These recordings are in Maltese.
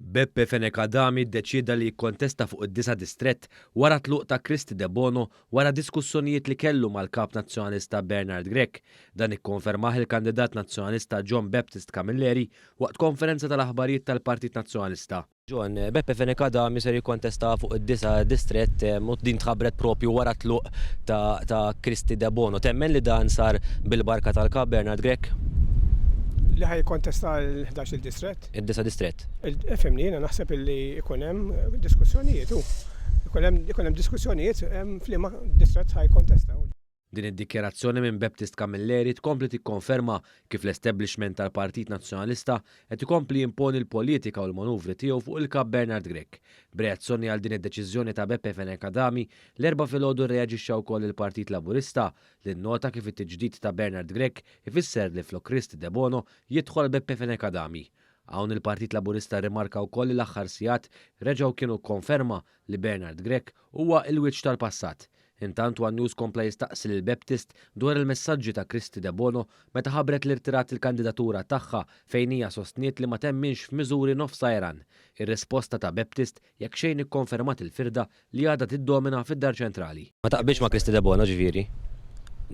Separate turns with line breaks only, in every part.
Beppe Fenekadami ddeċida li jikkontesta fuq id-9 distrett wara tluq ta' Kristi De Bono wara diskussjonijiet li kellu mal-kap nazzjonalista Bernard Grech. Dan ikkonfermah il-kandidat nazzjonalista John Baptist Camilleri waqt konferenza tal-aħbarijiet tal-Partit Nazzjonalista. John, Beppe Fenekadami ser jikkontesta fuq id-9 distrett u din tħabbret propju wara tluq ta' Kristi De Bono. Temmen li dan sar bil-barka tal-kap Bernard Grech?
Li ħaj kontesta l-11 il-distret?
Id-9 distrett.
Femni, jena naħseb li ikunem diskussjonijiet, ikunem diskussjonijiet fl-imma distret ħaj kontesta.
Din id-dikjerazzjoni minn Baptist Camilleri tkompli tikkonferma kif l-establishment tal-Partit Nazzjonalista qed ikompli jimponi l-politika u l-manuvri tiegħu fuq il-kap Bernard Grech. B'reazzjoni għal din id-deċiżjoni ta' Beppe Fenekadami, l-erba' filgħodu rreaġixxa wkoll il-Partit Laburista li nnota kif it-tiġdid ta' Bernard Grech ifisser li flok Kristi De Bono jidħol Beppe Fenekadami. Hawn il-Partit Laburista rimarka wkoll li l-aħħar sigħat reġgħu kienu konferma li Bernard Grech huwa l-wiċċ tal-passat. Intant One News kompla jistaqsi lil Baptist dwar il-messaġġi ta' Kristi De Bono meta ħabbret l-irtirat il-kandidatura tagħha fejn hija sostniet li ma temminx f'miżuri nofsajran. Ir-risposta ta' Baptist jekk xejn ikkonfermat il-firda li għadha tiddomina fid-Dar Ċentrali. Ma taqbilx ma' Kristi De Bono ġifieri?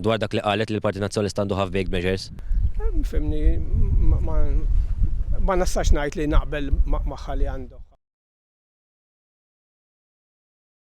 Dwar dak li qalet li l-Partit Nazzjonalista għandu half-baked measures?
Femni, ma nistax ngħid li naqbel magħha li għandu.